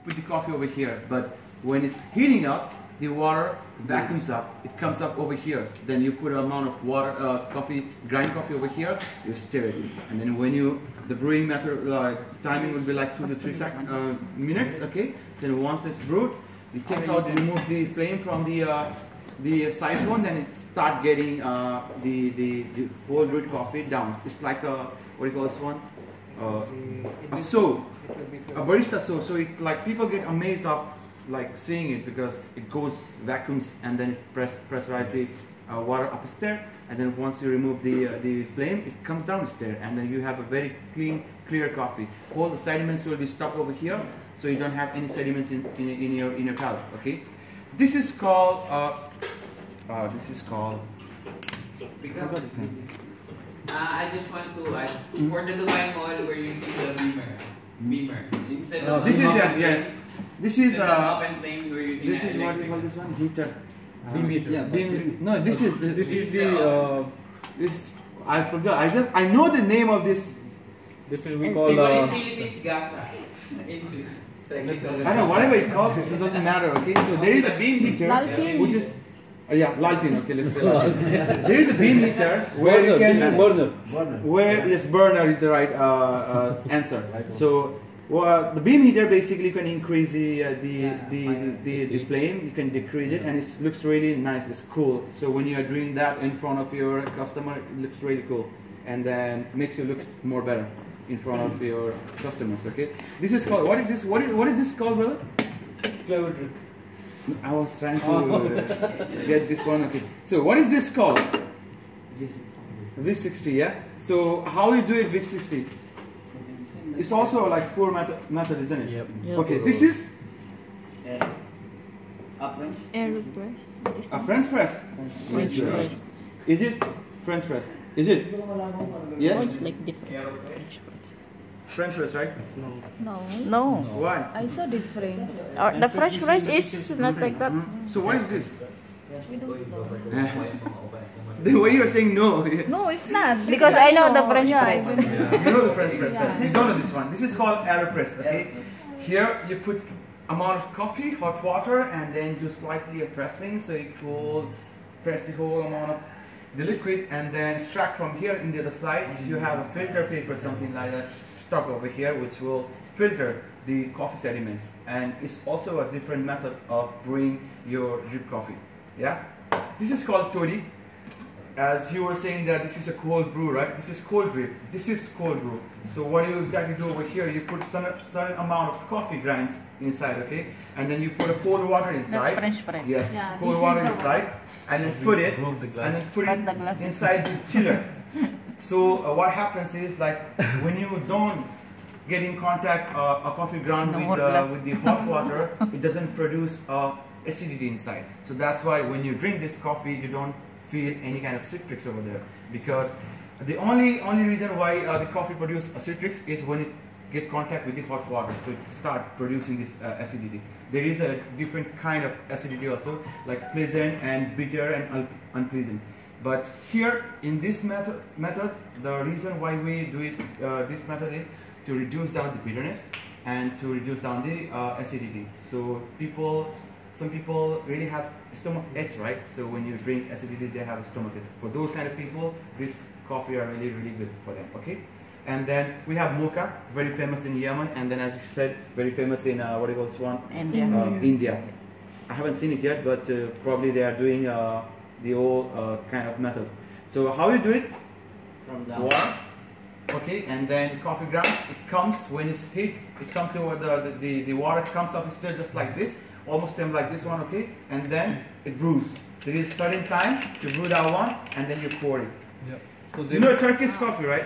put the coffee over here. But when it's heating up, the water vacuums up. It comes up over here. So then you put an amount of water, grind coffee over here. You stir it, and then when the brewing method timing will be like 2 to 3 minutes. Okay. So once it's brewed, we take out, remove the flame from the siphon, then it start getting the whole brewed coffee down. It's like a, what do you call this one? A sew, a barista sew. So it, like, people get amazed of like seeing it, because it goes vacuums and then it pressurize the water upstairs, and then once you remove the flame, it comes downstairs, and then you have a very clean, clear coffee. All the sediments will be stopped over here, so you don't have any sediments in your palate. Okay, this is called I just want to add, for the Dubai Mall, we're using the beamer instead of this is this is open flame. We're using this is what we call this one, heater. Beam heater. Yeah, no, this is this, I forgot. I know the name of this. This is we call people in Philippines gasa. I don't know, whatever it costs, it doesn't matter. Okay, so there is a beam heater, which is Laltin. Okay, let's say Laltin. There is a beam heater where you can burner. Where yes, burner is the right answer. So the beam heater basically can increase the flame, you can decrease it, and it looks really nice. It's cool. So when you are doing that in front of your customer, it looks really cool, and then makes you look more better in front of your customers. Okay, this is called, what is this? What is this called, brother? Clever drip. I was trying to get this one. Okay, so what is this called? V60. Yeah. So how you do it, V60? It's also like poor method, isn't it? Yep. Okay, this is AeroPress. a French press. French press. It is French press. Is it? Oh, Yes. it's like different. French press, right? No. No. Why? I saw different. The French fries is not like that. So what is this? We don't know. The way you are saying no. No, it's not. Because I know the French yeah, fries. You know the French press, right? Yeah. You don't know this one. This is called AeroPress, okay? Here you put amount of coffee, hot water, and then do slightly a pressing, so it will press the whole amount of the liquid, and then extract from here in the other side. You have a filter paper, something like that, stuck over here, which will filter the coffee sediments. And it's also a different method of brewing your drip coffee. Yeah? This is called Tori. As you were saying that this is a cold brew, right? This is cold drip. This is cold brew. So what do you exactly do over here? You put certain amount of coffee grinds inside, okay? And then you put a cold water inside. That's French press. Yes, Yeah, cold this water is the inside, and then put it, But the glass is- inside the chiller. So what happens is, like, when you don't get in contact a coffee ground No more with the hot water, it doesn't produce acidity inside. So that's why when you drink this coffee, you don't feel any kind of citrics over there, because the only reason why the coffee produces citrics is when it get contact with the hot water, so it start producing this acidity. There is a different kind of acidity also, like pleasant and bitter and unpleasant. But here in this method, the reason why we do it this method is to reduce down the bitterness and to reduce down the acidity. So some people really have stomach ache, right? So when you drink acidity, they have a stomach ache. For those kind of people, this coffee are really, really good for them, okay? And then we have mocha, very famous in Yemen, and then as you said, very famous in, what do you call this one? India. India. I haven't seen it yet, but probably they are doing the old kind of method. So how you do it? From down. Water, okay, and then coffee ground, it comes when it's heat, it comes over the water comes up still just like this, almost same like this one, okay, and then it brews. There is certain time to brew that one, and then you pour it. Yeah. So You know Turkish coffee, right?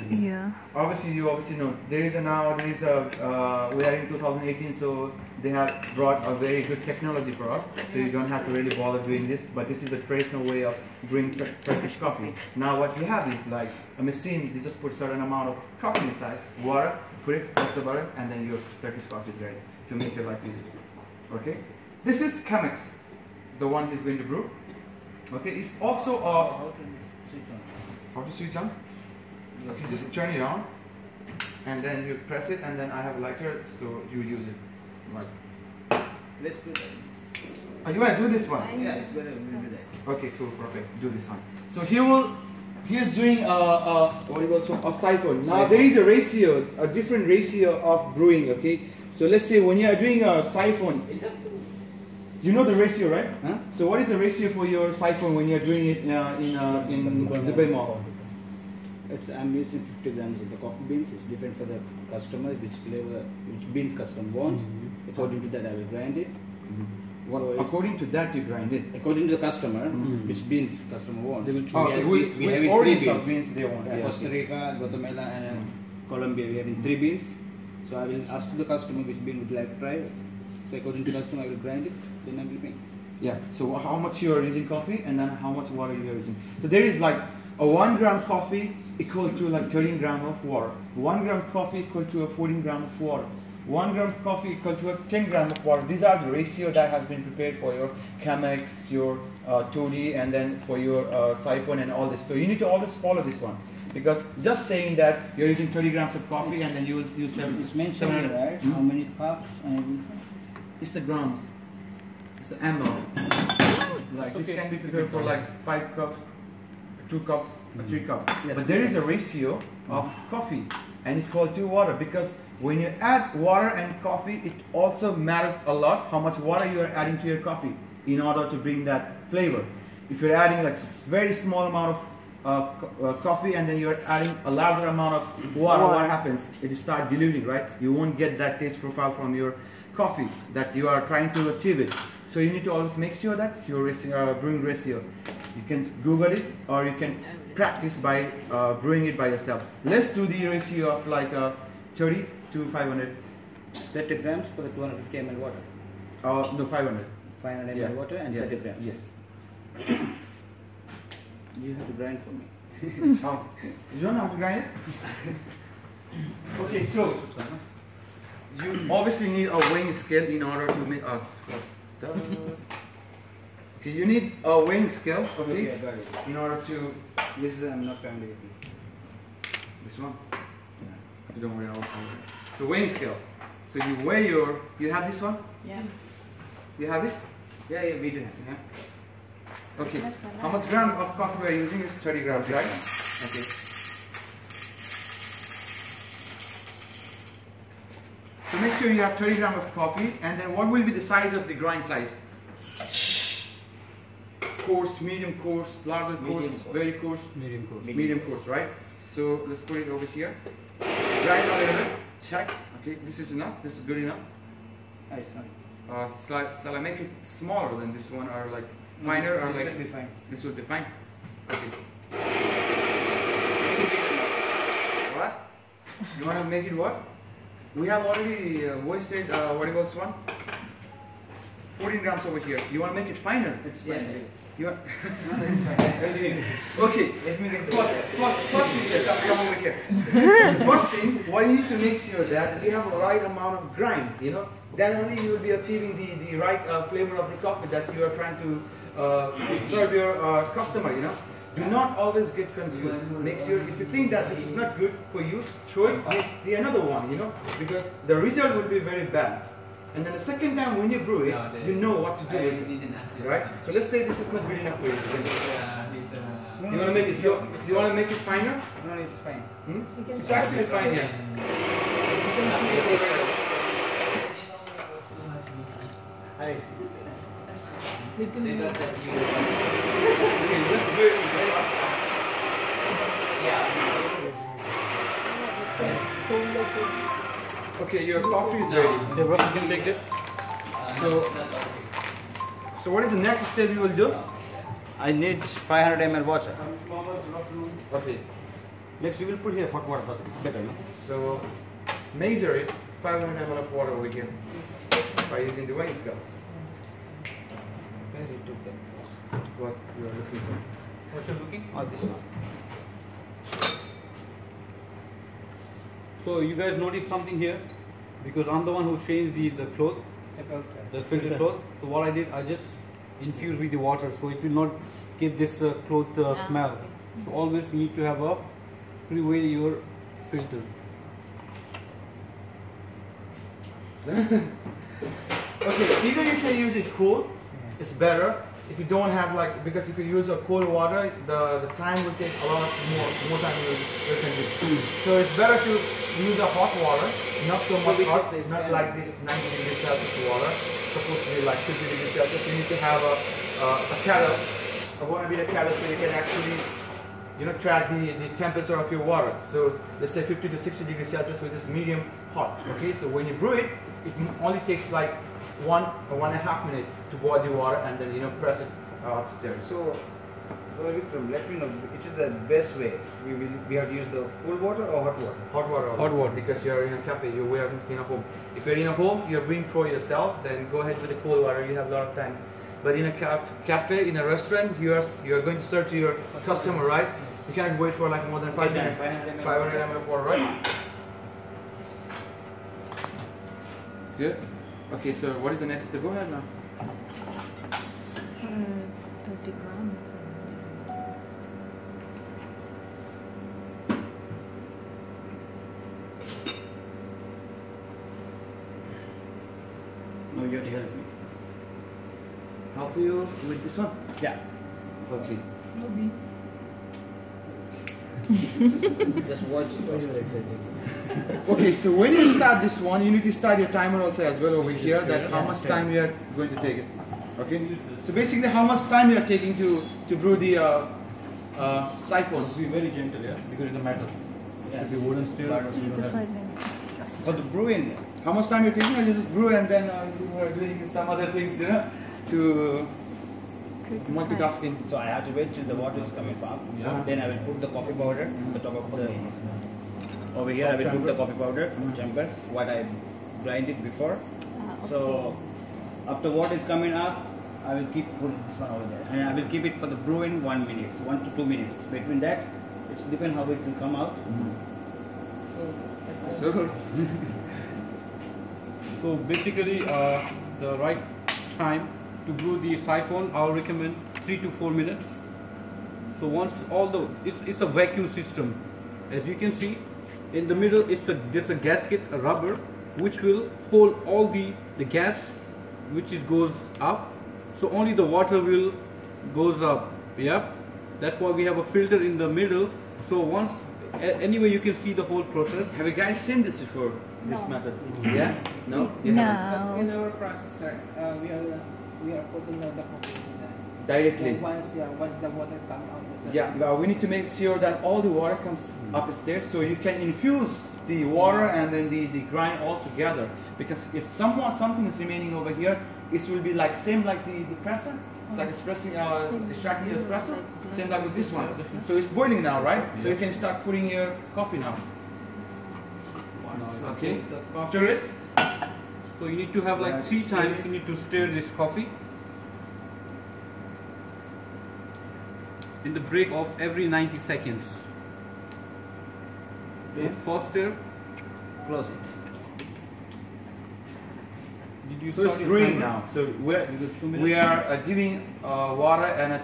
Yeah. You obviously know. There is we are in 2018, so they have brought a very good technology for us, so you don't have to really bother doing this, but this is a traditional way of brewing Turkish coffee. Now what we have is like a machine, you just put a certain amount of coffee inside, water, put it, press the button, and then your Turkish coffee is ready to make your life easier. Okay? This is Chemex, the one he's going to brew. Okay, it's also a... How to switch on? You just turn it on, and then you press it, and then I have a lighter, so you use it. Right. Let's do that. Oh, you want to do this one? Yeah, it's better when we do that. Okay, cool, perfect. Do this one. So he is doing what do you call a siphon. Now there is a ratio, a different ratio of brewing. Okay, so let's say when you are doing a siphon, It's up to you know the ratio, right? Huh? So what is the ratio for your siphon when you are doing it in Dubai Mall? I'm using 50 grams of the coffee beans. It's different for the customer, which flavor, which beans customer wants. According to that, I will grind it. So it's- According to that, you grind it. according to the customer, which beans customer wants. They will choose. Okay, which we have origins three of beans they want? Yeah, Costa okay. Rica, Guatemala, and Colombia. We have in 3 beans. So I will ask the customer which bean would like to try. So according to customer, I will grind it. Then I will make. Yeah. So how much you are using coffee, and then how much water you are using. So there is like a 1 gram coffee equals to like 13 gram of water. 1 gram coffee equal to a 14 gram of water. 1 gram coffee equal to a 10 gram of water. These are the ratio that has been prepared for your Chemex, your Toddy, and then for your siphon and all this. So you need to always follow this one. Because just saying that you're using 30 grams of coffee and then you will use It's mentioned here, right? How many cups and It's the grams. It's the ml. Like this can be prepared for like 5 cups, 2 cups, or 3 cups. Yeah, But there is a ratio of coffee and it's called to water, because when you add water and coffee, it also matters a lot how much water you are adding to your coffee in order to bring that flavor. If you're adding like very small amount of coffee and then you're adding a larger amount of water, what happens? It start diluting, right? You won't get that taste profile from your coffee that you are trying to achieve it. So you need to always make sure that your brewing ratio. You can Google it or you can practice by brewing it by yourself. Let's do the ratio of like 30 to 500. 30 grams for the 250 ml water. No, 500. 500 ml Yeah. water and Yes. 30 grams. Yes. You have to grind for me. Oh, you don't know how to grind it? Okay, so you obviously need a weighing scale in order to make a. Okay, you need a weighing scale, Okay, I okay, got it. in order to This is, I'm not familiar with this. this one. Yeah. You don't worry, I'll find it. So weighing scale. So you weigh your. You have this one? Yeah. You have it? Yeah, yeah, we do have. Yeah. Okay. How much grams of coffee we are using is 30 grams, right? Okay. So make sure you have 30 grams of coffee, and then what will be the size of the grind size? Coarse, medium coarse, larger coarse, Medium coarse. very coarse, Medium course. medium coarse, right? So let's put it over here. Grind a little bit. Check. Okay, this is enough. This is good enough. Nice. Shall I make it smaller than this one, or like finer, or This like will be fine. this will be fine? Okay. What? You want to make it what? We have already wasted, what do you call this one? 14 grams over here. You want to make it finer? It's Yes. fine. You want okay. Let me get First thing, yes, come over here. First thing, what you need to make sure that you have a right amount of grind, you know. Then only you will be achieving the right flavor of the coffee that you are trying to serve your customer, you know. Do not always get confused. Make sure if you think that this is not good for you, throw it, make the another one, you know, because the result will be very bad. And then the second time when you brew it, you know what to do with it, didn't ask you. right? So let's say this is not good enough for you. He's You want to make it? You want to make it finer? No, it's fine. Hmm? It's actually fine, yeah. Hi. They thought that you Okay, let's do it. Okay, your coffee is ready. Okay, bro, you can take this. So what is the next step you will do? I need 500 ml water. Okay, Next, we will put here hot water first. It's better, no? so measure it 500 ml of water over here by using the weighing scale. Where you took that first? What you are looking for. What you're looking? Oh, this one. So you guys notice something here? Because I'm the one who changed the cloth, the filter cloth. So what I did, I just infused with the water, so it will not give this cloth smell. So always you need to have a pre-weigh your filter. Okay, either you can use it cool, it's better. If you don't have like, because if you use a cold water, the time will take a lot more time you can do. So it's better to use a hot water, not so much hot, not like this 90 degrees Celsius water. Supposed to be like 50 degrees Celsius. You need to have a kettle. I want to be a kettle so you can actually, track the temperature of your water. So let's say 50 to 60 degrees Celsius, which is medium hot. Okay, so when you brew it, it only takes like 1 or 1.5 minutes to boil the water, and then press it upstairs. So Vikram, let me know which is the best way. We have to use the cold water or hot water? Hot water. Hot water. Because you're in a cafe, you are in a home. If you're in a home, you're brewing for yourself, then go ahead with the cold water. You have a lot of time. But in a cafe, in a restaurant, you are going to serve to your customer, right? You cannot wait for like more than 5 minutes. 500 ml of water, right? Good. Okay, so what is the next step? Go ahead now. 30 grams. No, you have to help me. Help you with this one? Yeah. Okay. No beats. Just watch. Okay, so when you start this one, you need to start your timer also as well over here, that how much time you are going to take it. Okay? So basically how much time you are taking to brew the siphon. Be very gentle, yeah, because it's a metal. Yeah. Should be wooden still. 3 to 5 minutes. For the brewing, How much time you're taking? You just brew and then you are doing some other things, to 3 to 5. multitasking. so I have to wait till the water is coming up. Yeah. Then I will put the coffee powder on the top of the. Over here, I will put the coffee powder, chamber, what I grinded before. So after water is coming up, I will keep putting this one over there, and I will keep it for the brewing 1 minute, 1 to 2 minutes. Between that, it's depends how it will come out. So, So basically, the right time to brew the siphon, I'll recommend 3 to 4 minutes. So once it's a vacuum system, as you can see, in the middle there's a gasket, a rubber, which will hold all the gas, which goes up. So only the water will goes up. Yeah, that's why we have a filter in the middle. So once anyway, you can see the whole process. have you guys seen this before? This method? Yeah? No? You No. haven't? In our process, sir, we are putting the coffee inside. Directly. Once the water comes out. Yeah, we need to make sure that all the water comes upstairs, so you can infuse the water and then the grind all together. Because if something is remaining over here, it will be like same like the presser. It's like extracting your espresso. Same like with this one. So it's boiling now, right? So you can start putting your coffee now. Okay. Stir it. So you need to have like 3 times. You need to stir this coffee. In the break of every 90 seconds. So first stir. Close it. Did you So it's start your brewing timer? now. So You got 2 minutes. we are giving water and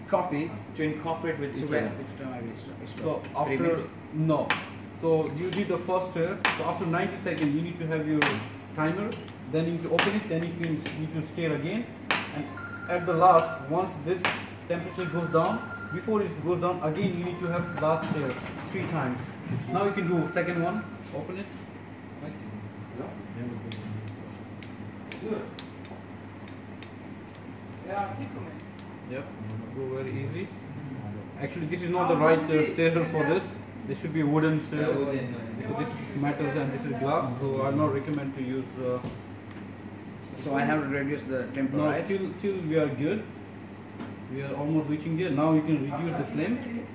coffee to incorporate with each other. Which time I will stop? So 3 after minutes? no, so you did the first stir. So after 90 seconds, you need to have your timer. Then you need to open it. Then you need to stir again. And at the last, once this temperature goes down, before it goes down again, you need to have last stir 3 times. Now you can do second one. Open it. Right. Good. Yeah, keep going. Yep. Go very easy. Actually, this is not the right stirrer for this. This should be a wooden stirrer because this is metal and this is glass. So I not recommend to use. So I have to reduce the temper, No, right? till we are good. We are almost reaching there. Now you can reduce the flame.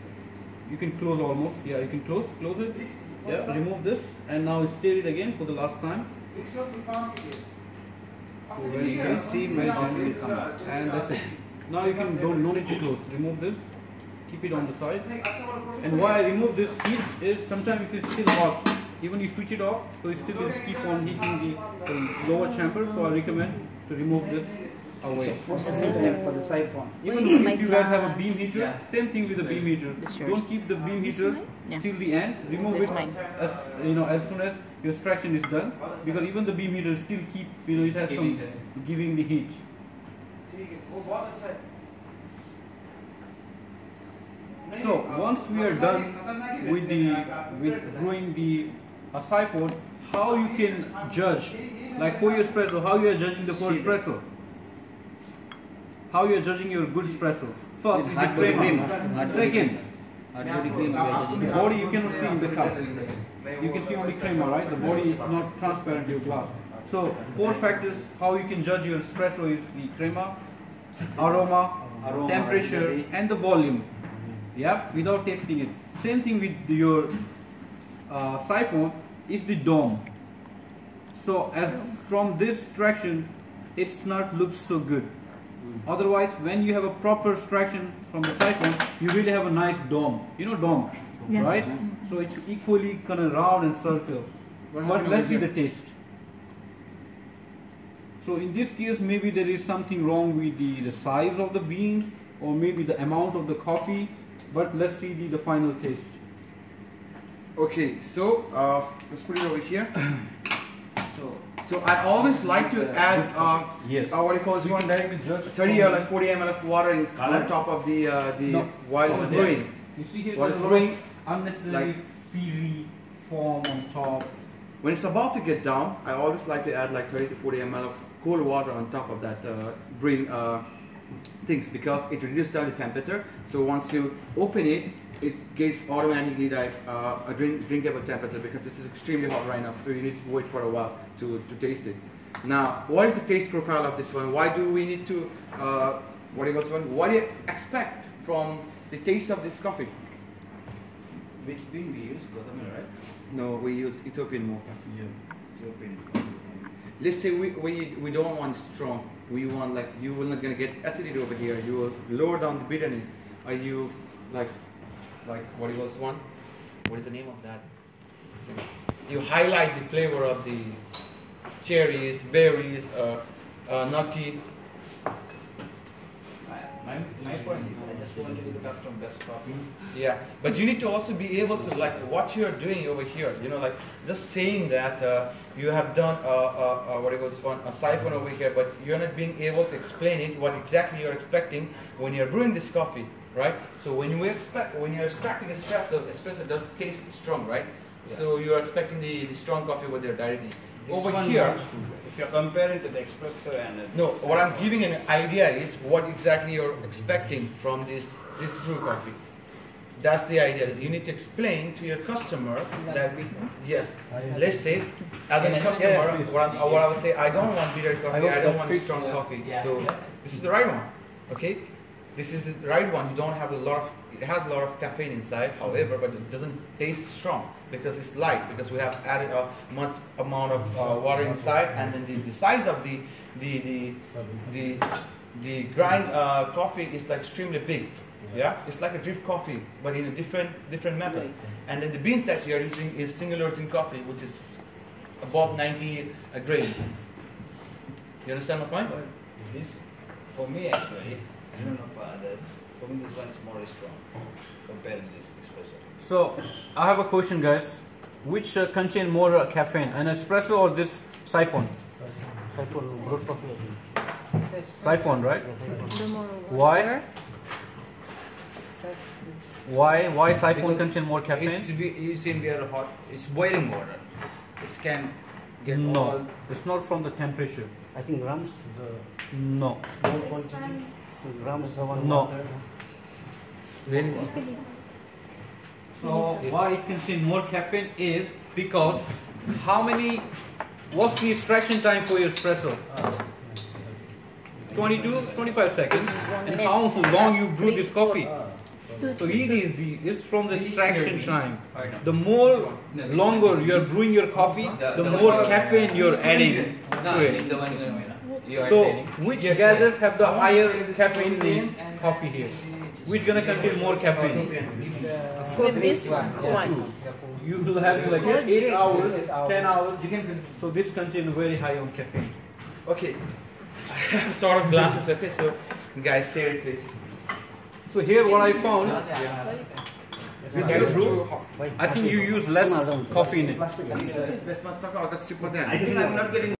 You can close almost. Yeah, you can close it. Yeah, remove this, and now stir it again for the last time. So you can see my gel will come out. And that's it. Now you can no need to close. Remove this. Keep it on the side. And why I remove this heat is sometimes if it's still hot, even you switch it off, so it still is keep on heating the lower chamber. So I recommend to remove this away. For the siphon. Even Where's my if you guys have a glass? beam heater, same thing with the beam heater. This yours? Don't keep the beam heater Yeah. till the end. Remove This it mine. as soon as your extraction is done, because even the beam heater still keep, it has some giving the heat. So once we are done with brewing the siphon, how you can judge, like for your espresso, how you are judging the for espresso? How you are judging your good espresso? First is the crema. Second, the body you cannot see in the cup. You can see only crema, right? The body is not transparent to your glass. So 4 factors how you can judge your espresso is the crema, aroma, temperature, and the volume. Yeah, without tasting it. Same thing with your siphon is the dome. So as from this extraction, it's not looks so good. Otherwise, when you have a proper extraction from the siphon, you really have a nice dome. You know dome, Yeah. right? So it's equally kind of round and circle. But let's see the taste. So in this case, maybe there is something wrong with the size of the beans, or maybe the amount of the coffee. But let's see the final taste. Okay, so let's put it over here. So I always like to add Yes. what do you call this one? 30 or like 40 ml of water on top of the while it's brewing. You see here, While there's it's a lot brewing, of unnecessary fizzy foam on top. when it's about to get down, I always like to add like 30 to 40 ml of cold water on top of that brewing things, because it reduces down the temperature. So once you open it, it gets automatically like a drinkable temperature, because this is extremely hot right now. So you need to wait for a while to taste it. Now, what is the taste profile of this one? Why do we need to? What do you expect from the taste of this coffee? Which bean we use? Gotamil, right? No, we use Ethiopian mocha. Yeah. Ethiopian. Let's say we don't want strong. We want like, you will not gonna get acidity over here. You will lower down the bitterness. Are you like what was one? What is the name of that? You highlight the flavor of the cherries, berries, nutty. My point is, I just want to do the custom best coffee. Yeah, but you need to also be able to like what you're doing over here. Like just saying that you have done a siphon over here, but you're not being able to explain it what exactly you're expecting when you're brewing this coffee, right? So when you're extracting espresso does taste strong, right? Yeah. So you're expecting the strong coffee over there directly. This Over one here, if you're comparing to the espresso and no, what I'm giving an idea is what exactly you're expecting from this brew coffee. That's the idea. Is you need to explain to your customer that yes, let's say as a customer, what I would say, I don't want bitter coffee, I don't want strong coffee. So this is the right one. Okay, this is the right one. You don't have it has a lot of caffeine inside. However, but it doesn't taste strong because it's light. Because we have added a much amount of water inside, and then the size of the grind coffee is like extremely big. Yeah, it's like a drip coffee, but in a different method. And then the beans that you are using is single origin coffee, which is above 90 a grain. You understand my point? this, for me actually, I don't know for others, for me this one is more strong compared to this espresso. So I have a question, guys. Which contain more caffeine, an espresso or this siphon? Siphon, right? Why? Why siphon contain more caffeine? You see, we are hot. It's boiling water. It can get all. It's not from the temperature. I think grams, No. more quantity. Grams is one. No. water. So why it contains more caffeine is because what's the extraction time for your espresso? 22-25 seconds. And how long you brew this coffee? So it's from the extraction time. The more longer you are brewing your coffee, the more caffeine you're adding to it. So which gases have the higher caffeine in coffee here? Which gonna contain more caffeine? With this one. You will have like 8 hours, 10 hours. So this contains very high on caffeine. Okay. I have sort of glasses. Okay, so guys, say it please. So here what I found, With your brew, I think you use less coffee in it. Let's not talk about the super then. I think I'm not getting